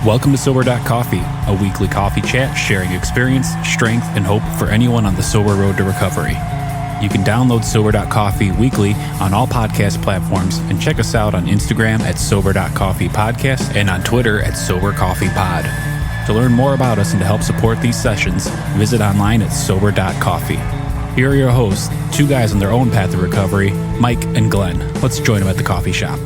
Welcome to Sober.Coffee, a weekly coffee chat sharing experience, strength, and hope for anyone on the sober road to recovery. You can download Sober.Coffee weekly on all podcast platforms and check us out on Instagram at Sober.Coffee Podcast and on Twitter at Sober.Coffee Pod. To learn more about us and to help support these sessions, visit online at Sober.Coffee. Here are your hosts, two guys on their own path of recovery, Mike and Glenn. Let's join them at the coffee shop.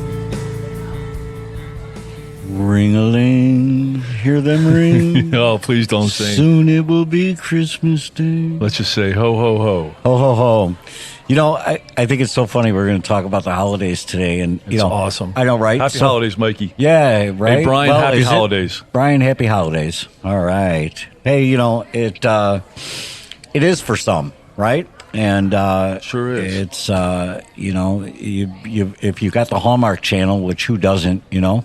Ring-a-ling, hear them ring. Oh, please don't sing. Soon it will be Christmas Day. Let's just say ho, ho, ho. Ho, ho, ho. You know, I think it's so funny we're going to talk about the holidays today. And It's awesome. I know, right? Happy holidays, Mikey. Yeah, right? Hey, Brian, happy holidays. Brian, happy holidays. All right. Hey, you know, it is for some, right? And Sure is. It's you know, you if you got the Hallmark Channel, which who doesn't, you know,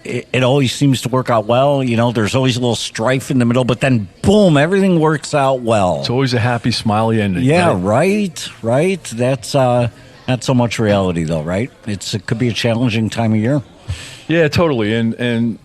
it always seems to work out well. You know, there's always a little strife in the middle, but then boom, everything works out well. It's always a happy, smiley ending. Yeah, right. That's not so much reality though, right? It could be a challenging time of year. Yeah, totally. And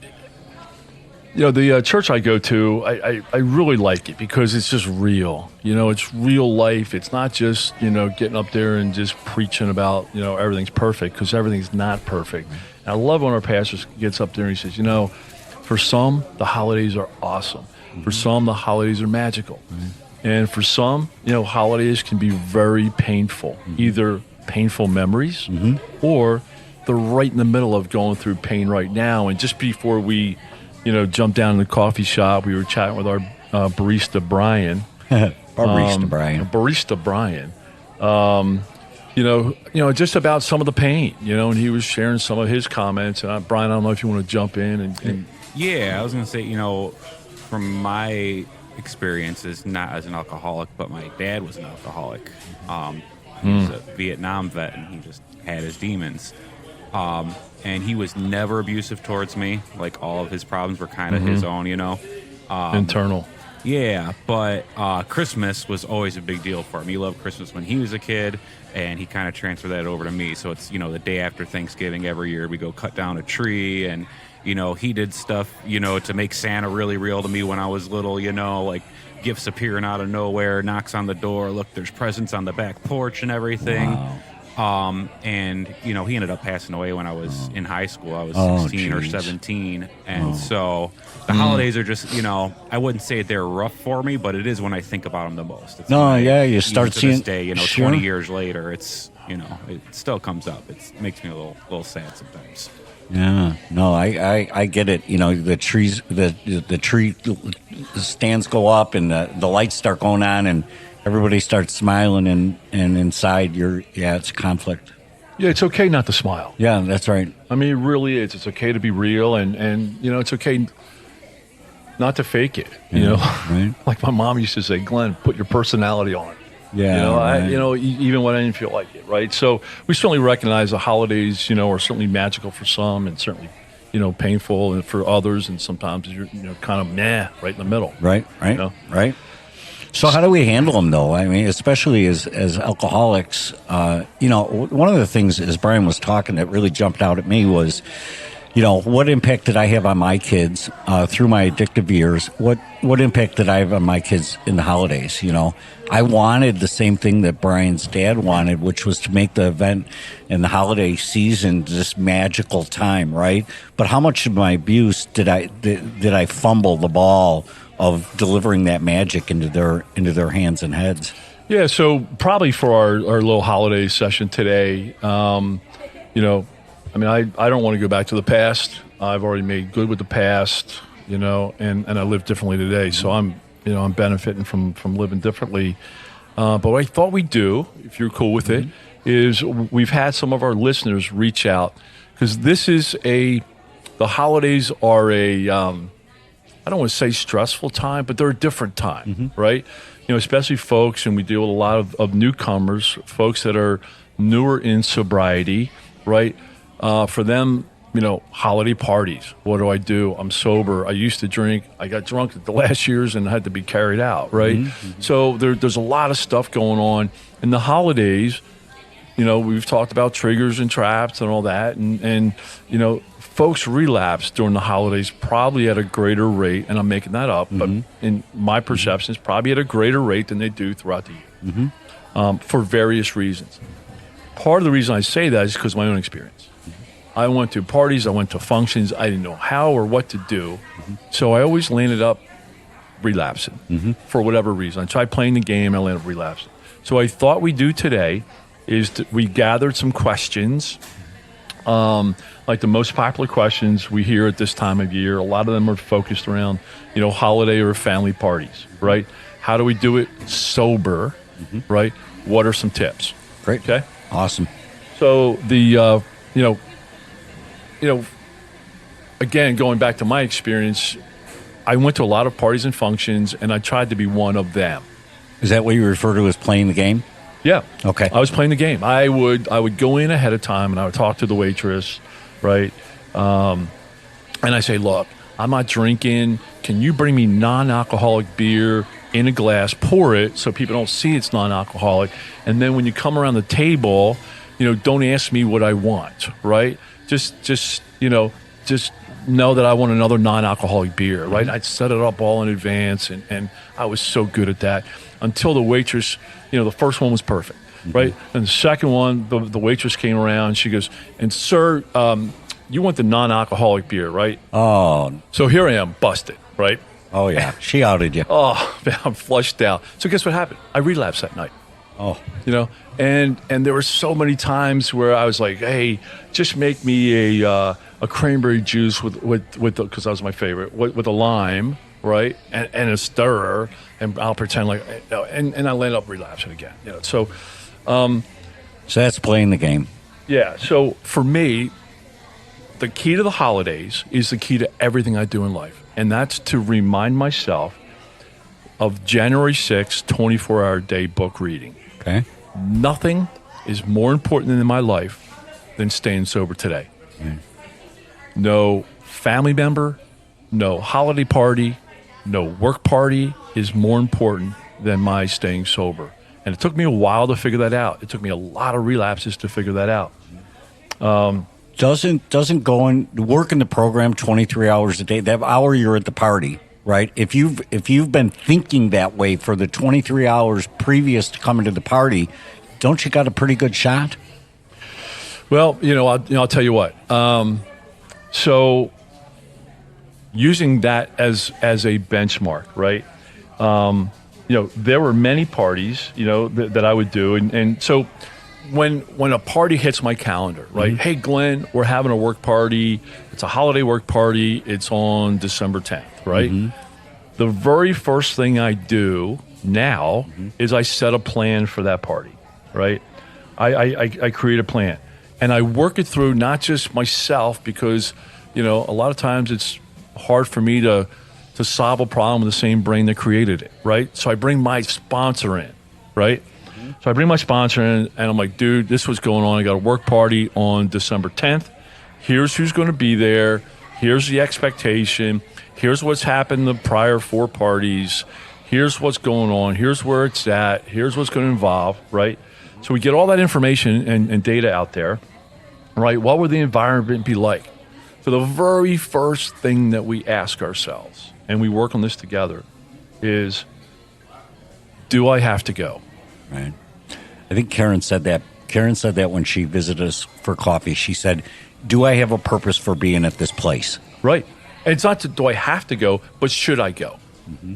you know, the church I go to, I really like it because it's just real. You know, it's real life. It's not just, you know, getting up there and just preaching about, you know, everything's perfect, because everything's not perfect. And I love when our pastor gets up there and he says, you know, for some, the holidays are awesome. Mm-hmm. For some, the holidays are magical. Mm-hmm. And for some, you know, holidays can be very painful, mm-hmm. either painful memories mm-hmm. or they're right in the middle of going through pain right now. And just before we, you know, jumped down in the coffee shop, we were chatting with our barista, Brian. Barista Brian. You know, just about some of the pain, you know, and he was sharing some of his comments. And Brian, I don't know if you want to jump in and Yeah, I was going to say, you know, from my experiences, not as an alcoholic, but my dad was an alcoholic. He was a Vietnam vet, and he just had his demons. And he was never abusive towards me. Like, all of his problems were kind of his own, you know. internal. Yeah, but Christmas was always a big deal for him. He loved Christmas when he was a kid, and he kind of transferred that over to me. So it's, you know, the day after Thanksgiving every year, we go cut down a tree, and, you know, he did stuff, you know, to make Santa really real to me when I was little, you know, like gifts appearing out of nowhere, knocks on the door, look, there's presents on the back porch and everything. Wow. And, you know, he ended up passing away when I was in high school. I was 16 or 17. And so the holidays are just, you know, I wouldn't say they're rough for me, but it is when I think about them the most. It's you start to seeing this day, you know, sure. 20 years later, it's, you know, it still comes up. It makes me a little sad sometimes. Yeah, no, I get it. You know, the trees, the tree stands go up and the lights start going on and everybody starts smiling and inside it's a conflict. Yeah, it's okay not to smile. Yeah, that's right. I mean, it really is. It's okay to be real, and you know, it's okay not to fake it. You know, right? Like my mom used to say, Glenn, put your personality on it. Yeah, you know, right. Even when I didn't feel like it, right? So we certainly recognize the holidays, you know, are certainly magical for some, and certainly, you know, painful and for others, and sometimes you're, you know, kind of right in the middle. Right. You know? Right. So how do we handle them, though? I mean, especially as alcoholics, you know, one of the things as Brian was talking that really jumped out at me was, you know, what impact did I have on my kids through my addictive years? What impact did I have on my kids in the holidays? You know, I wanted the same thing that Brian's dad wanted, which was to make the event and the holiday season this magical time, right? But how much of my abuse did I fumble the ball of delivering that magic into their hands and heads? Yeah, so probably for our little holiday session today, you know, I mean, I don't want to go back to the past. I've already made good with the past, you know, and I live differently today. So I'm benefiting from living differently. But what I thought we'd do, if you're cool with it, is we've had some of our listeners reach out, because this is the holidays are I don't want to say stressful time, but they're a different time, right? You know, especially folks, and we deal with a lot of newcomers, folks that are newer in sobriety, right? For them, you know, holiday parties. What do? I'm sober. I used to drink. I got drunk at the last years and had to be carried out, right? So there's a lot of stuff going on. In the holidays, you know, we've talked about triggers and traps and all that. And you know, folks relapse during the holidays probably at a greater rate, and I'm making that up, but in my perception, it's probably at a greater rate than they do throughout the year for various reasons. Part of the reason I say that is because of my own experience. I went to parties, I went to functions, I didn't know how or what to do, so I always landed up relapsing for whatever reason. I tried playing the game, I landed up relapsing. So I thought we'd do today is we gathered some questions, like the most popular questions we hear at this time of year. A lot of them are focused around, holiday or family parties, right? How do we do it sober, right? What are some tips? Great. Okay. Awesome. So the, again, going back to my experience, I went to a lot of parties and functions, and I tried to be one of them. Is that what you refer to as playing the game? Yeah. Okay. I was playing the game. I would go in ahead of time, and I would talk to the waitress, right? And I say, look, I'm not drinking. Can you bring me non-alcoholic beer in a glass, pour it so people don't see it's non-alcoholic, and then when you come around the table, don't ask me what I want, right? Just know that I want another non-alcoholic beer, right? I'd set it up all in advance, and I was so good at that until the waitress, the first one was perfect, right? And the second one, the waitress came around, she goes, and sir, you want the non-alcoholic beer, right? Oh. So here I am, busted, right? Oh, yeah. She outed you. Oh, man, I'm flushed out. So guess what happened? I relapsed that night. Oh. And there were so many times where I was like, hey, just make me a cranberry juice with because that was my favorite, with a lime, right? And a stirrer, and I'll pretend like, and I landed up relapsing again. So that's playing the game. Yeah. So for me, the key to the holidays is the key to everything I do in life. And that's to remind myself of January 6th, 24-hour day book reading. Okay. Nothing is more important in my life than staying sober today. No family member, no holiday party, no work party is more important than my staying sober. And it took me a while to figure that out. It took me a lot of relapses to figure that out. Doesn't go and work in the program 23 hours a day, that hour you're at the party, right? If you've been thinking that way for the 23 hours previous to coming to the party, don't you got a pretty good shot? Well, I'll tell you what. So using that as a benchmark, right? There were many parties, that I would do, and so when a party hits my calendar, right? Hey, Glenn, we're having a work party. It's a holiday work party. It's on December 10th, right? The very first thing I do now is I set a plan for that party, right? I create a plan, and I work it through not just myself because, a lot of times it's hard for me to solve a problem with the same brain that created it, right? So I bring my sponsor in, right? So I bring my sponsor in, and I'm like, dude, this is what's going on. I got a work party on December 10th. Here's who's going to be there. Here's the expectation. Here's what's happened the prior 4 parties. Here's what's going on. Here's where it's at. Here's what's going to involve, right? So we get all that information and data out there, right? What would the environment be like? So the very first thing that we ask ourselves, and we work on this together, is, do I have to go? Right. I think Karen said that. Karen said that when she visited us for coffee. She said, do I have a purpose for being at this place? Right. And it's not do I have to go, but should I go?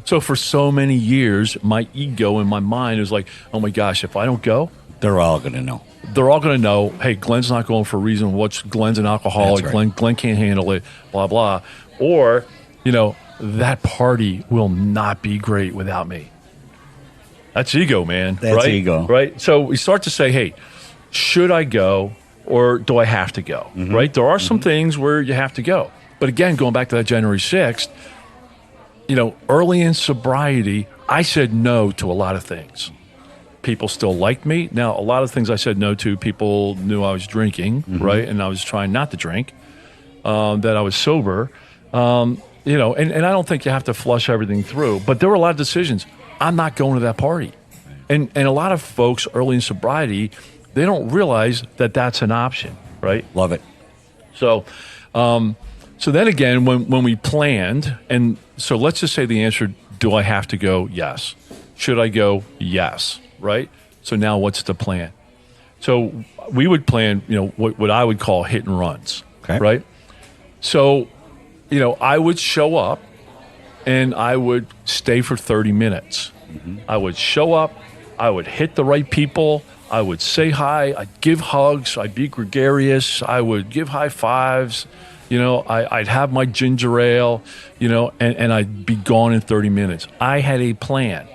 So for so many years, my ego in my mind is like, oh my gosh, if I don't go, they're all going to know. They're all going to know, hey, Glenn's not going for a reason. Glenn's an alcoholic. That's right. Glenn can't handle it, blah, blah. Or, that party will not be great without me. That's ego, man. That's right? ego. Right? So we start to say, hey, should I go or do I have to go? Right? There are some things where you have to go. But again, going back to that January 6th, early in sobriety, I said no to a lot of things. People still liked me. Now, a lot of things I said no to, people knew I was drinking, right? And I was trying not to drink, that I was sober. And I don't think you have to flush everything through. But there were a lot of decisions. I'm not going to that party. And a lot of folks early in sobriety, they don't realize that that's an option, right? Love it. So So then again, when we planned, and so let's just say the answer, do I have to go? Yes. Should I go? Yes. Right? So now what's the plan? So we would plan, what I would call hit and runs. Okay. Right? So, I would show up and I would stay for 30 minutes. Mm-hmm. I would show up, I would hit the right people, I would say hi, I'd give hugs, I'd be gregarious, I would give high fives. I'd have my ginger ale, and I'd be gone in 30 minutes. I had a plan.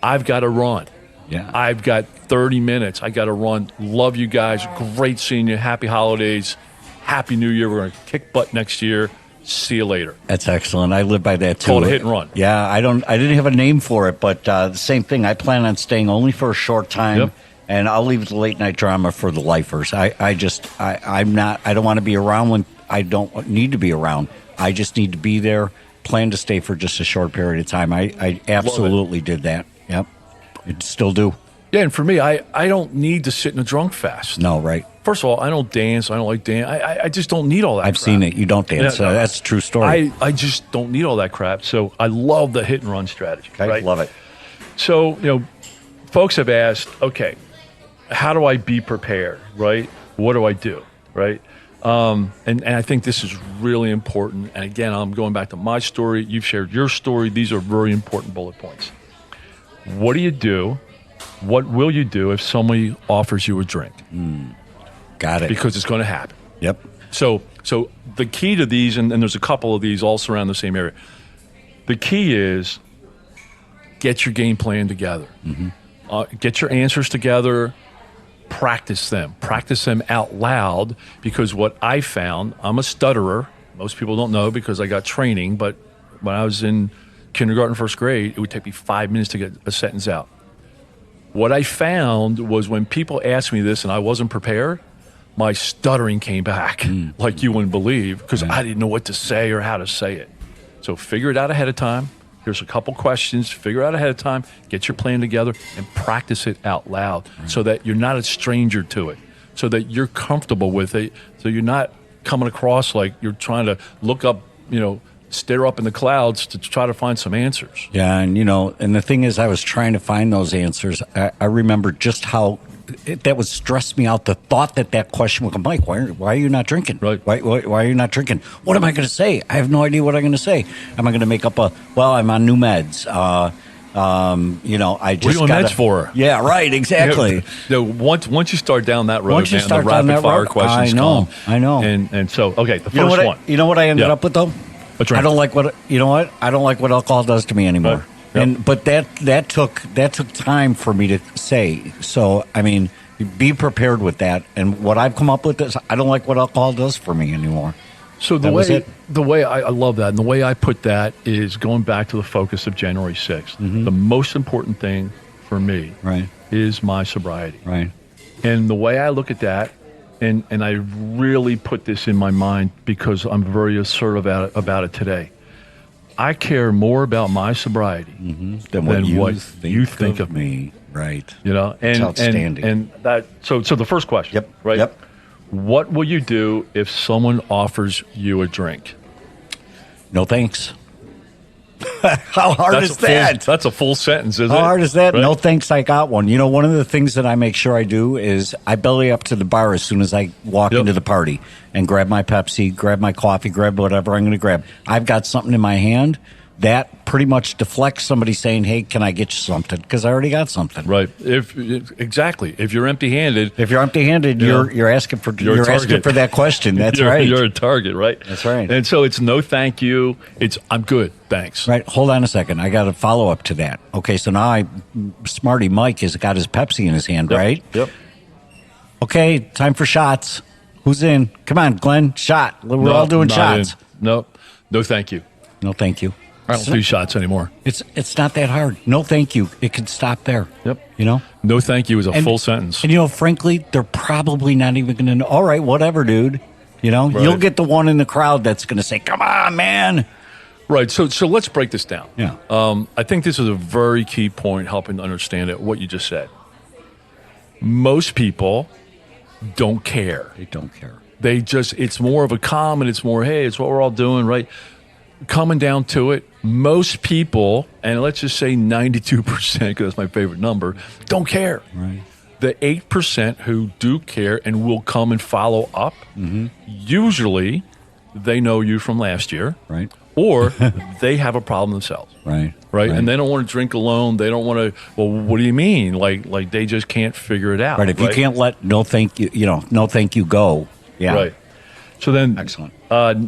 I've got to run. Yeah. I've got 30 minutes. I got to run. Love you guys. Great seeing you. Happy holidays. Happy New Year. We're going to kick butt next year. See you later. That's excellent. I live by that too. Called a hit and run. Yeah, I didn't have a name for it, but the same thing. I plan on staying only for a short time. Yep. And I'll leave the late night drama for the lifers. I don't want to be around when I don't need to be around. I just need to be there, plan to stay for just a short period of time. I absolutely did that. Yep. I still do. Yeah, and for me, I don't need to sit in a drunk fest. No, right. First of all, I don't dance. I don't like dance. I just don't need all that I've crap. seen it. You don't dance. Yeah, That's a true story. I just don't need all that crap. So I love the hit and run strategy. Okay, right? love it. So, folks have asked, okay, how do I be prepared, right? What do I do, right? And I think this is really important. And again, I'm going back to my story. You've shared your story. These are very important bullet points. What do you do? What will you do if somebody offers you a drink? Got it. Because it's going to happen. Yep. So the key to these, and there's a couple of these all surround the same area. The key is get your game plan together. Mm-hmm. Get your answers together. Practice them out loud, because what I found, I'm a stutterer. Most people don't know because I got training, but when I was in kindergarten, first grade, it would take me 5 minutes to get a sentence out. What I found was when people asked me this and I wasn't prepared, my stuttering came back like you wouldn't believe, because I didn't know what to say or how to say it. So figure it out ahead of time. Here's a couple questions. Figure out ahead of time. Get your plan together and practice it out loud so that you're not a stranger to it, so that you're comfortable with it, so you're not coming across like you're trying to look up, stare up in the clouds to try to find some answers. Yeah, and and the thing is, I was trying to find those answers. I remember just how that would stress me out. The thought that question would come, Mike, why are you not drinking? Right. Why are you not drinking? What am I going to say? I have no idea what I'm going to say. Am I going to make up I'm on new meds. I just what are you on meds for? Yeah, right, exactly. Once you start down that road, Once you start the down rapid that fire road, questions I know. And so, okay, the first one. You know what I ended Yeah. up with though? A drink. I don't like what I don't like what alcohol does to me anymore. Yep. But that took time for me to say. So I mean, be prepared with that. And what I've come up with is I don't like what alcohol does for me anymore. So the way I love that, and the way I put that is going back to the focus of January 6th. Mm-hmm. The most important thing for me is my sobriety. Right. And the way I look at that, and I really put this in my mind because I'm very assertive about it today. I care more about my sobriety than what you think of me. Right. And it's outstanding. And that. So the first question. Yep. Right. Yep. What will you do if someone offers you a drink? No thanks. How hard is that? That's a full sentence, isn't it? How hard is that? Right? No thanks, I got one. One of the things that I make sure I do is I belly up to the bar as soon as I walk into the party and grab my Pepsi, grab my coffee, grab whatever I'm going to grab. I've got something in my hand. That pretty much deflects somebody saying, "Hey, can I get you something?" Because I already got something. Right. Exactly. If you're empty-handed, you're asking for that question. That's right. You're a target, right? That's right. And so it's no, thank you. It's I'm good, thanks. Right. Hold on a second. I got a follow up to that. Okay. So now Smarty Mike has got his Pepsi in his hand, right? Yep. Okay. Time for shots. Who's in? Come on, Glenn. Shot. We're all doing shots. No, thank you. No, thank you. I don't do shots anymore. It's not that hard. No, thank you. It can stop there. Yep. No, thank you is a full sentence. And frankly, they're probably not even going to know. All right, whatever, dude. Right. You'll get the one in the crowd that's going to say, "Come on, man." Right. So let's break this down. Yeah. I think this is a very key point, helping to understand what you just said. Most people don't care. They don't care. It's more of a comment. It's more, hey, it's what we're all doing, right? Coming down to it, most people, and let's just say 92%, because that's my favorite number, don't care. Right. The 8% who do care and will come and follow up, usually they know you from last year. Right. Or they have a problem themselves. Right. Right. And they don't want to drink alone. They don't want to, well, what do you mean? Like they just can't figure it out. Right. If you can't let no thank you go. Yeah. Right. So then, excellent.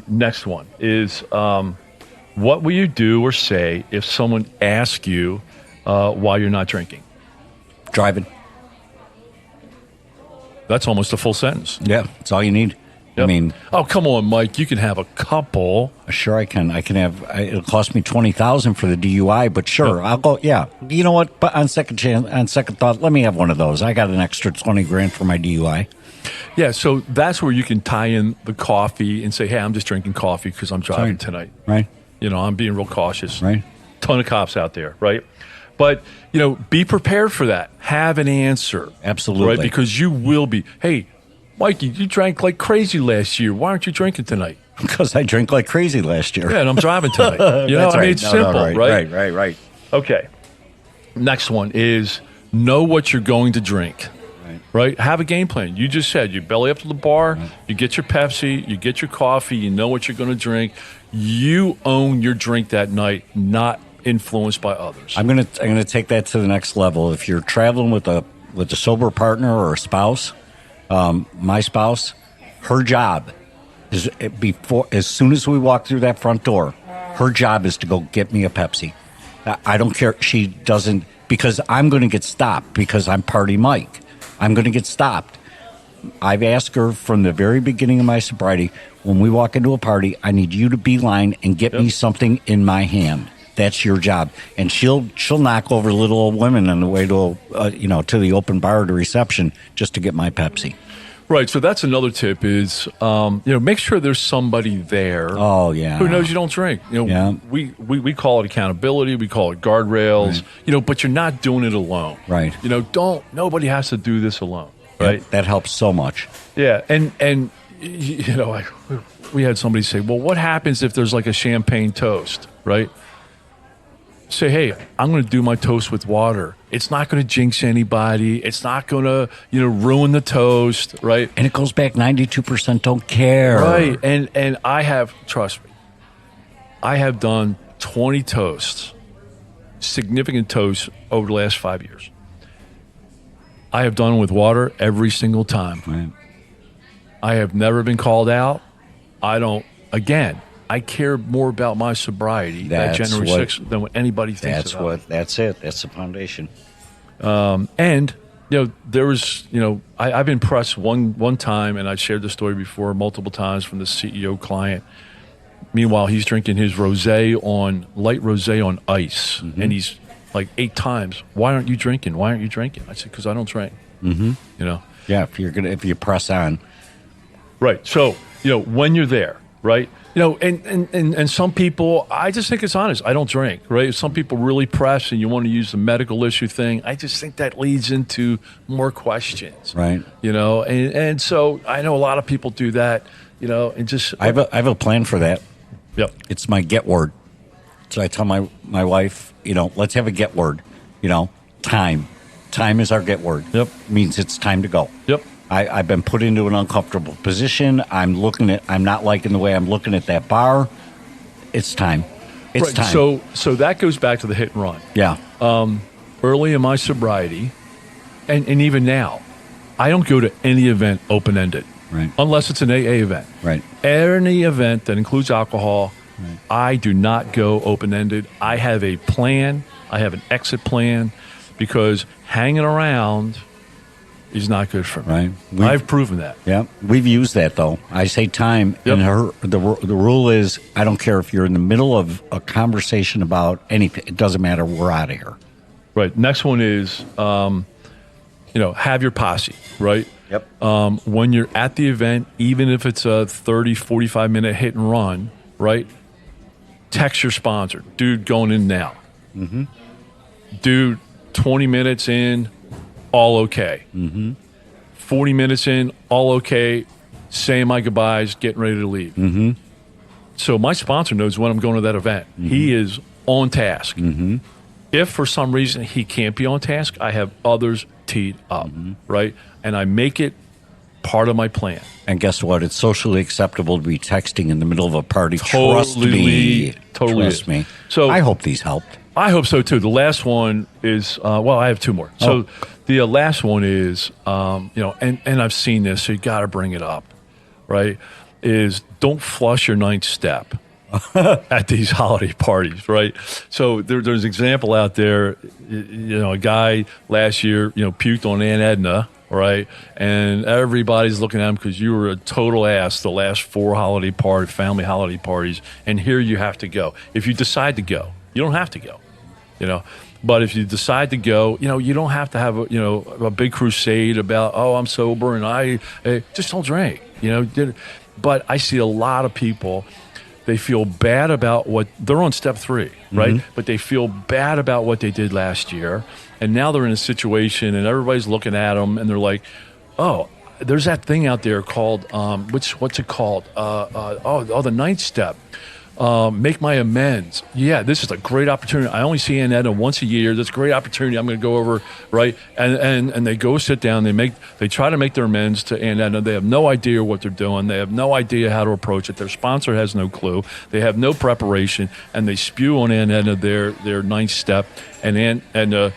Next one is what will you do or say if someone asks you why you're not drinking? Driving. That's almost a full sentence. Yeah. That's all you need. Yep. I mean, oh, come on, Mike. You can have a couple. Sure, I can. I can have. It'll cost me $20,000 for the DUI, but sure, I'll go. Yeah, you know what? But on second thought, let me have one of those. I got an extra $20,000 for my DUI. Yeah, so that's where you can tie in the coffee and say, "Hey, I'm just drinking coffee because I'm driving tonight." Right. You know, I'm being real cautious. Right. Ton of cops out there. Right. But be prepared for that. Have an answer. Absolutely. Right, because you will be. Hey, Mikey, you drank like crazy last year. Why aren't you drinking tonight? Because I drank like crazy last year. Yeah, and I'm driving tonight. You know, That's I mean, right. it's simple, right? Right. Okay. Next one is know what you're going to drink. Right? Have a game plan. You just said you belly up to the bar, you get your Pepsi, you get your coffee, you know what you're going to drink. You own your drink that night, not influenced by others. I'm gonna take that to the next level. If you're traveling with a sober partner or a spouse, my spouse, her job is as soon as we walk through that front door, her job is to go get me a Pepsi. I don't care. She doesn't, because I'm going to get stopped because I'm Party Mike. I'm going to get stopped. I've asked her from the very beginning of my sobriety, when we walk into a party, I need you to beeline and get me something in my hand. That's your job. And she'll knock over little old women on the way to to the open bar or the reception just to get my Pepsi. Right. So that's another tip is make sure there's somebody there. Oh yeah. Who knows you don't drink. We call it accountability, we call it guardrails, but you're not doing it alone. Right. Nobody has to do this alone. Right. Yep, that helps so much. Yeah. And like we had somebody say, well, what happens if there's like a champagne toast, right? Say, hey, I'm going to do my toast with water. It's not going to jinx anybody. It's not going to, ruin the toast, right? And it goes back 92% don't care. Right. And trust me, I have done 20 toasts, significant toasts over the last 5 years. I have done with water every single time. Right. I have never been called out. I care more about my sobriety that January 6th than what anybody thinks about. That's it. That's the foundation. There was, I've been pressed one time, and I shared this story before multiple times from the CEO client. Meanwhile, he's drinking his light rosé on ice, and he's like 8 times. Why aren't you drinking? Why aren't you drinking? I said, because I don't drink. Mm-hmm. Yeah, if you press on. Right. So, when you're there, right? And some people, I just think it's honest. I don't drink, right? Some people really press and you want to use the medical issue thing. I just think that leads into more questions. Right. And so I know a lot of people do that, and just. I have a plan for that. Yep. It's my get word. So I tell my wife, let's have a get word, time. Time is our get word. Yep. It means it's time to go. Yep. I've been put into an uncomfortable position. I'm not liking the way I'm looking at that bar. It's time. It's time. So that goes back to the hit and run. Yeah. Early in my sobriety, and even now, I don't go to any event open-ended. Right. Unless it's an AA event. Right. Any event that includes alcohol, right. I do not go open-ended. I have a plan. I have an exit plan, because hanging around is not good for me. Right. I've proven that. Yeah. We've used that, though. I say time, and the rule is, I don't care if you're in the middle of a conversation about anything. It doesn't matter. We're out of here. Right. Next one is, have your posse, right? Yep. When you're at the event, even if it's a 30, 45-minute hit and run, right? Text your sponsor. Dude, going in now. Mm-hmm. Dude, 20 minutes in, all okay. 40 minutes in, all okay. saying my goodbyes, getting ready to leave. Mm-hmm. So my sponsor knows when I'm going to that event. Mm-hmm. He is on task. Mm-hmm. If for some reason he can't be on task, I have others teed up, right? And I make it part of my plan. And guess what? It's socially acceptable to be texting in the middle of a party. Totally, Trust me. totally Trust me. So I hope these helped. I hope so too. The last one is I have two more. So the last one is and I've seen this, so you got to bring it up, right? Is don't flush your ninth step at these holiday parties, right? So there's an example out there. A guy last year, puked on Aunt Edna, right? And everybody's looking at him because you were a total ass the last 4 family holiday parties, and here you have to go. If you decide to go, you don't have to go, But if you decide to go, you don't have to have a big crusade about, I'm sober and I just don't drink, But I see a lot of people, they feel bad about they're on step 3, right? Mm-hmm. But they feel bad about what they did last year. And now they're in a situation and everybody's looking at them and they're like, there's that thing out there called, what's it called? The ninth step. Make my amends. Yeah, this is a great opportunity. I only see Aunt Edna once a year. That's a great opportunity. I'm going to go over, right? And they go sit down. They try to make their amends to Aunt Edna. They have no idea what they're doing. They have no idea how to approach it. Their sponsor has no clue. They have no preparation, and they spew on Aunt Edna their ninth step, and Aunt Edna,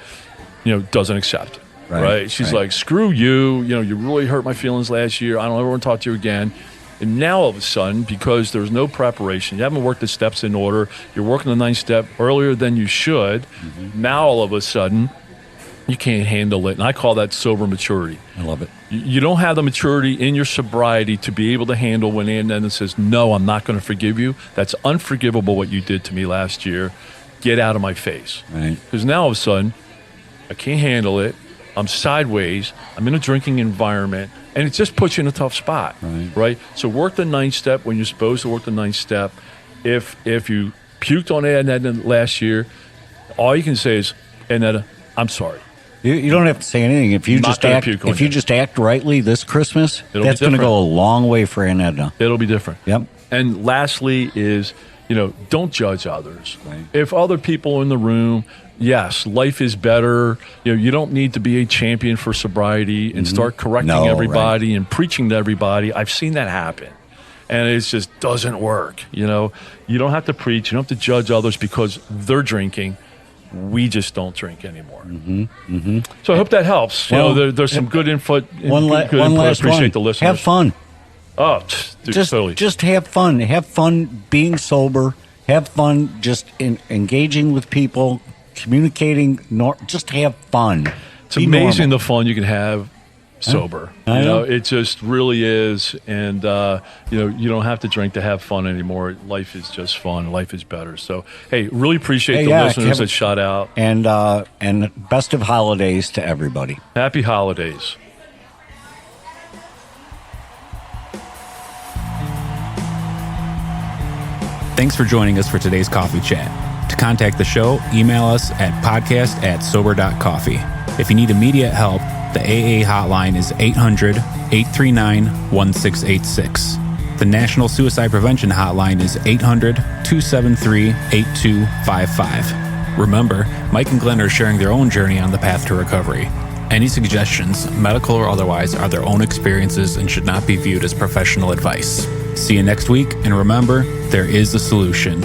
doesn't accept it. Right? She's like, screw you. You really hurt my feelings last year. I don't ever want to talk to you again. And now all of a sudden, because there's no preparation, you haven't worked the steps in order, you're working the ninth step earlier than you should, now all of a sudden, you can't handle it. And I call that sober maturity. I love it. You don't have the maturity in your sobriety to be able to handle when Aunt Edna says, no, I'm not going to forgive you. That's unforgivable what you did to me last year. Get out of my face. Right. Because now all of a sudden, I can't handle it. I'm sideways. I'm in a drinking environment. And it just puts you in a tough spot, right? So work the ninth step when you're supposed to work the ninth step. If you puked on Aunt Edna last year, all you can say is, Aunt Edna, I'm sorry. You don't have to say anything. If you just act rightly this Christmas, that's going to go a long way for Aunt Edna. It'll be different. Yep. And lastly is, don't judge others. Right. If other people in the room, yes, life is better. You don't need to be a champion for sobriety and start correcting everybody and preaching to everybody. I've seen that happen. And it just doesn't work. You don't have to preach. You don't have to judge others because they're drinking. We just don't drink anymore. Mm-hmm. Mm-hmm. So I hope that helps. Well, there's some good input. One last I appreciate the listeners. Have fun. Oh, dude, totally. Just have fun. Have fun being sober. Have fun just engaging with people, communicating. Just have fun. It's amazing the fun you can have sober. It just really is. And, you don't have to drink to have fun anymore. Life is just fun. Life is better. So, hey, really appreciate the listeners that shout out. And best of holidays to everybody. Happy holidays. Thanks for joining us for today's coffee chat. To contact the show, email us at podcast@Sober.Coffee. If you need immediate help, the AA hotline is 800-839-1686. The National Suicide Prevention Hotline is 800-273-8255. Remember, Mike and Glenn are sharing their own journey on the path to recovery. Any suggestions, medical or otherwise, are their own experiences and should not be viewed as professional advice. See you next week, and remember, there is a solution.